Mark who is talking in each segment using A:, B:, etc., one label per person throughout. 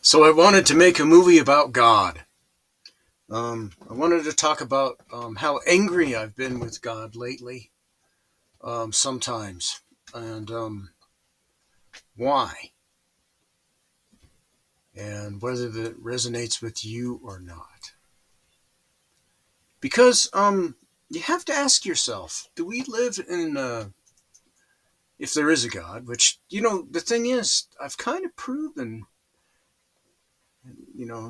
A: So I wanted to make a movie about God. I wanted to talk about how angry I've been with God lately, sometimes, and why, and whether that resonates with you or not. Because you have to ask yourself: do we live in, if there is a God? Which the thing is, I've kind of proven,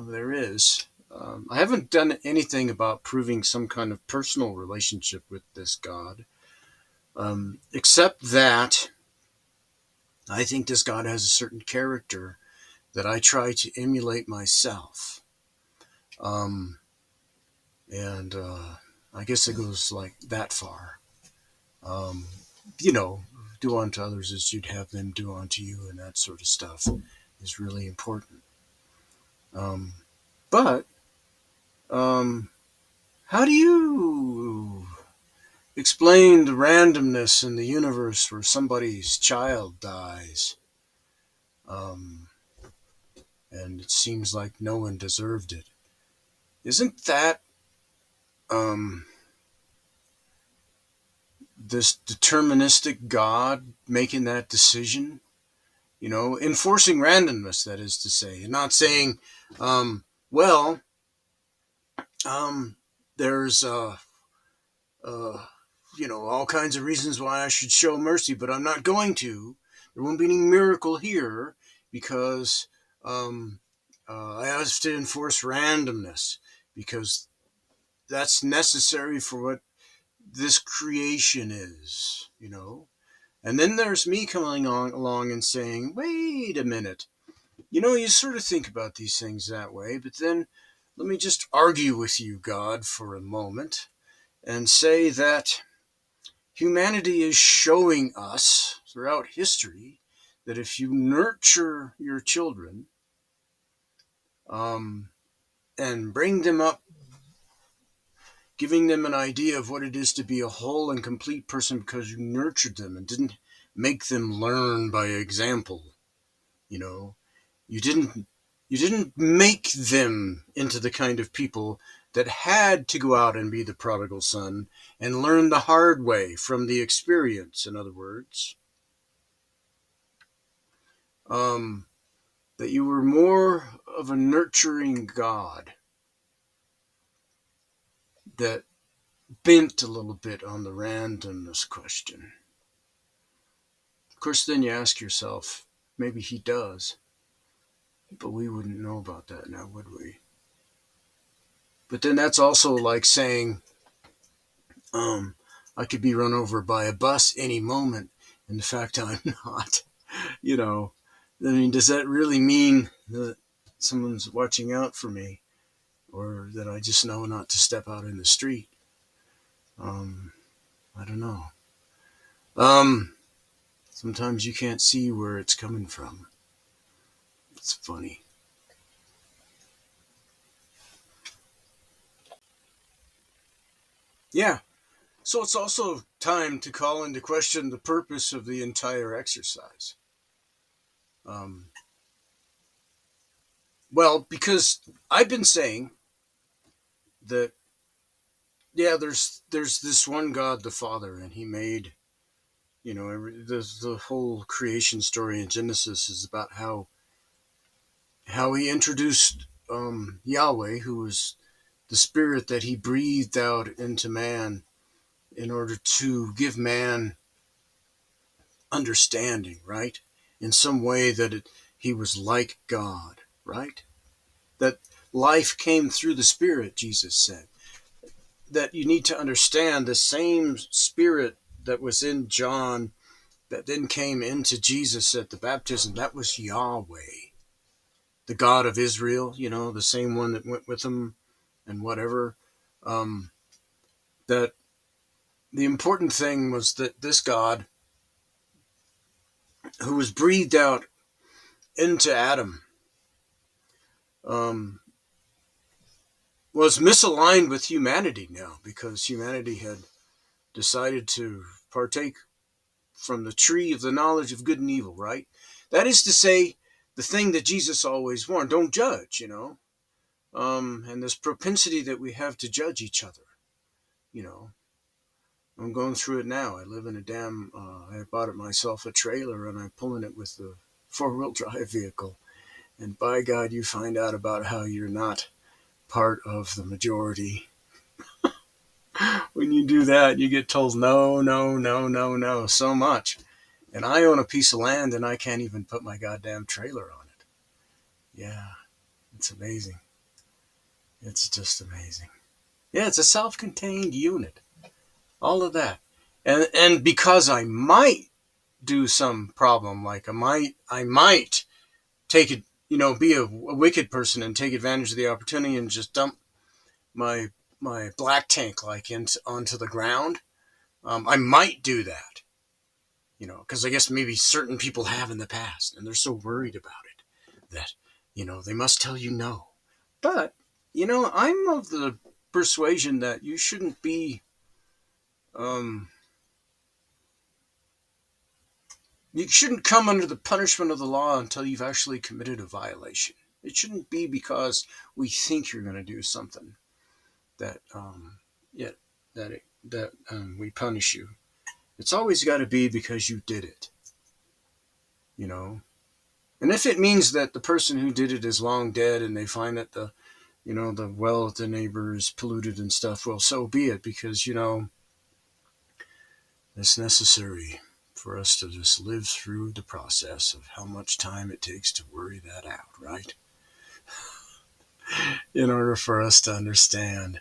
A: there is. I haven't done anything about proving some kind of personal relationship with this God. Except that I think this God has a certain character that I try to emulate myself. Um, and I guess it goes like that far. Um, you know, do unto others as you'd have them do unto you, and that sort of stuff is really important. Um, but um, how do you explain the randomness in the universe where somebody's child dies? Um, and it seems like no one deserved it. Isn't that um, this deterministic God making that decision? Enforcing randomness, that is to say, and not saying, well, um, there's, uh, all kinds of reasons why I should show mercy, but I'm not going to. There won't be any miracle here because um, I have to enforce randomness because that's necessary for what this creation is. And then there's me coming along and saying, wait a minute. You sort of think about these things that way, but then let me just argue with you, God, for a moment and say that humanity is showing us throughout history that if you nurture your children um, and bring them up giving them an idea of what it is to be a whole and complete person because you nurtured them and didn't make them learn by example. You know, you didn't make them into the kind of people that had to go out and be the prodigal son and learn the hard way from the experience. In other words, um, that you were more of a nurturing God that bent a little bit on the randomness question. Of course, then you ask yourself, maybe he does, but we wouldn't know about that now, would we? But then that's also like saying, um, I could be run over by a bus any moment, and the fact I'm not, you know, I mean, does that really mean that someone's watching out for me, or that I just know not to step out in the street? Um, I don't know. Um, Sometimes you can't see where it's coming from. It's funny. Yeah. So it's also time to call into question the purpose of the entire exercise. Um, well, because I've been saying that, yeah, there's this one God, the Father, and He made, the whole creation story in Genesis is about how He introduced Yahweh, who was the spirit that He breathed out into man in order to give man understanding, right? In some way that he was like God, right? That life came through the Spirit, Jesus said. That you need to understand the same Spirit that was in John that then came into Jesus at the baptism, that was Yahweh, the God of Israel, the same one that went with him and whatever. Um, that the important thing was that this God, who was breathed out into Adam, um, was misaligned with humanity now because humanity had decided to partake from the tree of the knowledge of good and evil, right? That is to say, the thing that Jesus always warned, don't judge, and this propensity that we have to judge each other, you know. I'm going through it now. I live in I bought it myself a trailer, and I'm pulling it with a four-wheel drive vehicle. And by God, you find out about how you're not part of the majority. When you do that, you get told no, no, no, no, no, so much. And I own a piece of land, and I can't even put my goddamn trailer on it. Yeah, it's amazing. It's just amazing. Yeah, it's a self-contained unit. All of that. And because I might do some problem, like I might take it, be a wicked person and take advantage of the opportunity and just dump my black tank onto the ground. I might do that, because I guess maybe certain people have in the past, and they're so worried about it that they must tell you no. But I'm of the persuasion that you shouldn't be. You shouldn't come under the punishment of the law until you've actually committed a violation. It shouldn't be because we think you're going to do something that we punish you. It's always got to be because you did it, And if it means that the person who did it is long dead and they find that the well of the neighbor is polluted and stuff, well, so be it, because, it's necessary for us to just live through the process of how much time it takes to worry that out, right? In order for us to understand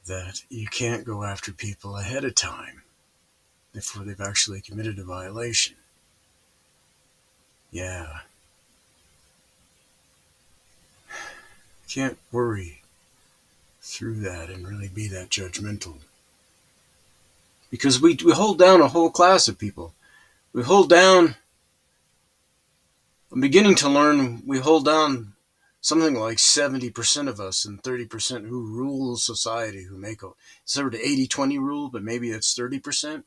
A: that you can't go after people ahead of time before they've actually committed a violation. Yeah. You can't worry through that and really be that judgmental. Because we hold down a whole class of people. I'm beginning to learn, we hold down something like 70% of us and 30% who rule society, who make it's sort of 80-20 rule, but maybe it's 30%.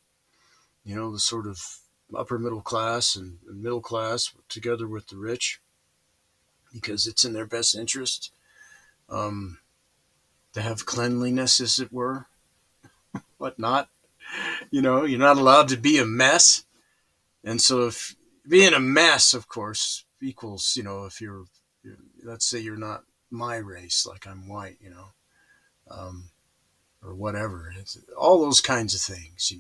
A: The sort of upper middle class and middle class together with the rich, because it's in their best interest to have cleanliness, as it were, whatnot. You're not allowed to be a mess. And so if being a mess, of course, equals, if let's say you're not my race, like I'm white, or whatever. It's all those kinds of things,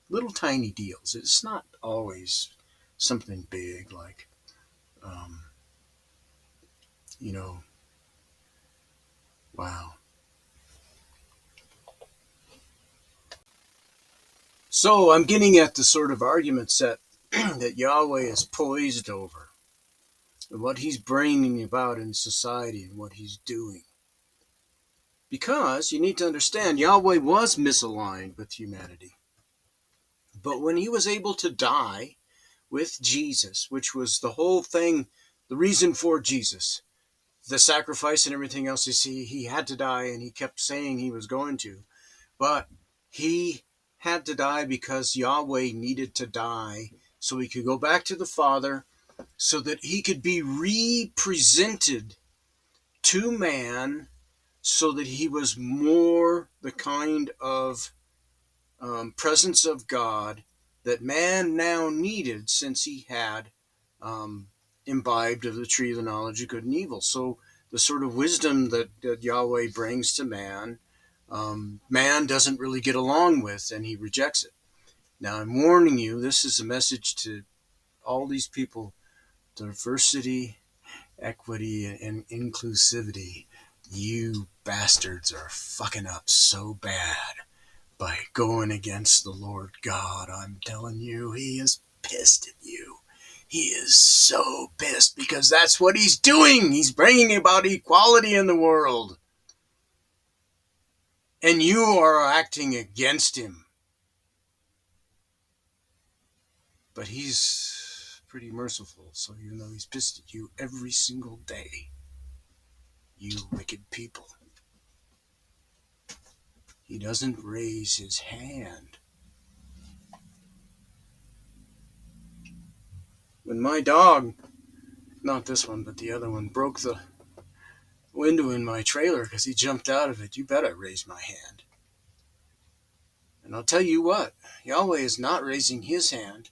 A: little tiny deals. It's not always something big like, wow. So I'm getting at the sort of argument set that Yahweh is poised over, and what he's bringing about in society and what he's doing. Because you need to understand, Yahweh was misaligned with humanity. But when he was able to die with Jesus, which was the whole thing, the reason for Jesus, the sacrifice and everything else, you see, he had to die, and he kept saying he was going to. But he had to die because Yahweh needed to die so he could go back to the Father, so that he could be represented to man, so that he was more the kind of presence of God that man now needed, since he had imbibed of the tree of the knowledge of good and evil. So the sort of wisdom that Yahweh brings to man, man doesn't really get along with, and he rejects it. Now, I'm warning you, this is a message to all these people: diversity, equity, and inclusivity. You bastards are fucking up so bad by going against the Lord God. I'm telling you, he is pissed at you. He is so pissed, because that's what he's doing. He's bringing about equality in the world. And you are acting against him. But he's pretty merciful, so even though he's pissed at you every single day, you wicked people, he doesn't raise his hand. When my dog not this one, but the other one, broke the window in my trailer because he jumped out of it, you bet I raised my hand. And I'll tell you what, Yahweh is not raising his hand,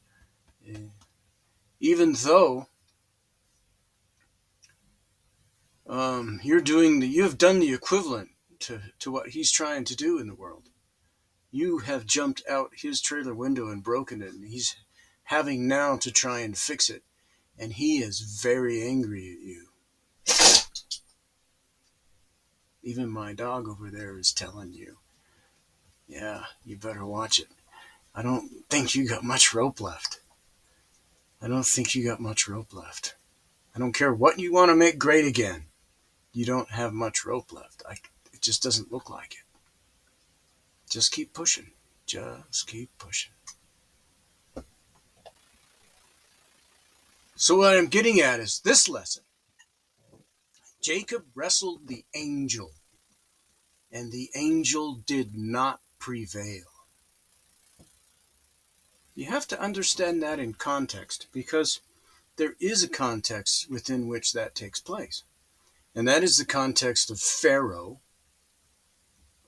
A: even though you have done the equivalent to what he's trying to do in the world. You have jumped out his trailer window and broken it, and he's having now to try and fix it. And he is very angry at you. Even my dog over there is telling you, yeah, you better watch it. I don't think you got much rope left. I don't think you got much rope left. I don't care what you want to make great again. You don't have much rope left. It just doesn't look like it. Just keep pushing. Just keep pushing. So what I'm getting at is this lesson. Jacob wrestled the angel, and the angel did not prevail. You have to understand that in context, because there is a context within which that takes place. And that is the context of Pharaoh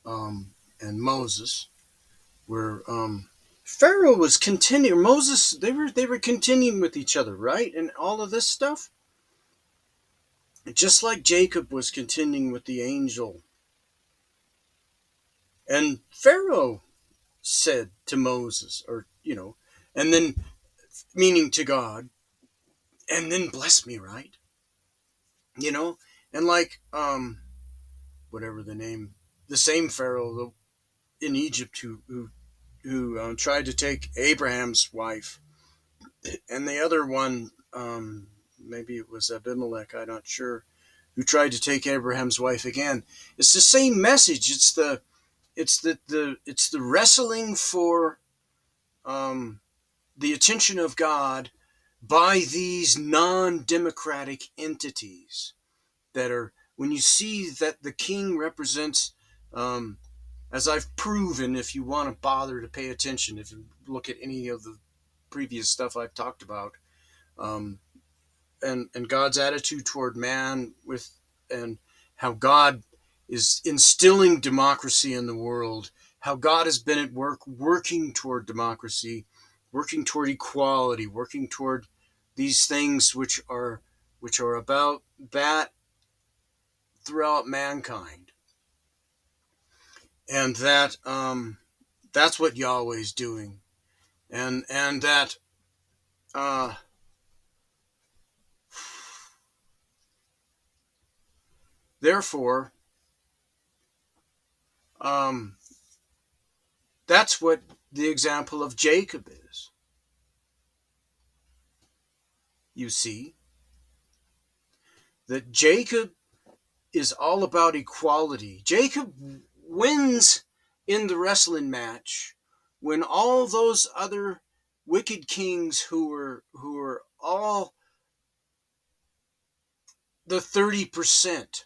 A: and Moses, where Pharaoh was continuing, Moses, they were continuing with each other, right? And all of this stuff. Just like Jacob was continuing with the angel. And Pharaoh said to Moses, and then, meaning to God, and then bless me, right? And like, whatever the name, the same Pharaoh in Egypt who tried to take Abraham's wife, and the other one, maybe it was Abimelech, I'm not sure, who tried to take Abraham's wife again. It's the same message. It's the wrestling for the attention of God by these non-democratic entities that are, when you see that the king represents, as I've proven, if you want to bother to pay attention, if you look at any of the previous stuff I've talked about, and God's attitude toward man, and how God is instilling democracy in the world, how God has been at work working toward democracy, working toward equality, working toward these things which are about that throughout mankind. And that's what Yahweh's doing. And that therefore that's what the example of Jacob is. You see that Jacob is all about equality. Jacob wins in the wrestling match when all those other wicked kings who were all the 30%,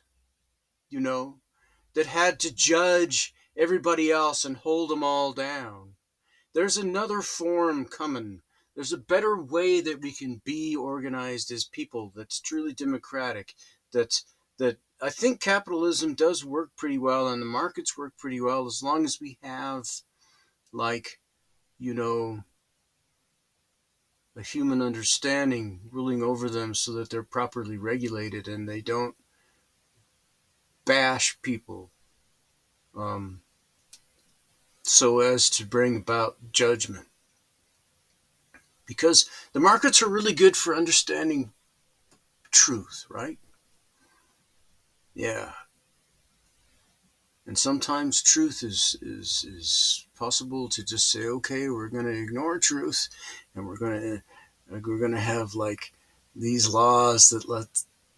A: that had to judge everybody else and hold them all down. There's another form coming. There's a better way that we can be organized as people that's truly democratic, that I think capitalism does work pretty well and the markets work pretty well as long as we have, like, a human understanding ruling over them so that they're properly regulated and they don't bash people so as to bring about judgment. Because the markets are really good for understanding truth, right? Yeah. And sometimes truth is possible to just say, okay, we're going to ignore truth, and we're going to have like these laws that let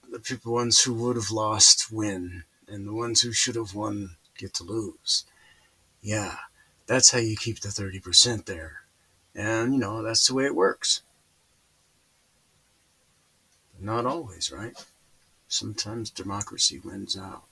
A: the ones who would have lost win, and the ones who should have won get to lose. Yeah, that's how you keep the 30% there, and that's the way it works. Not always, right? Sometimes democracy wins out.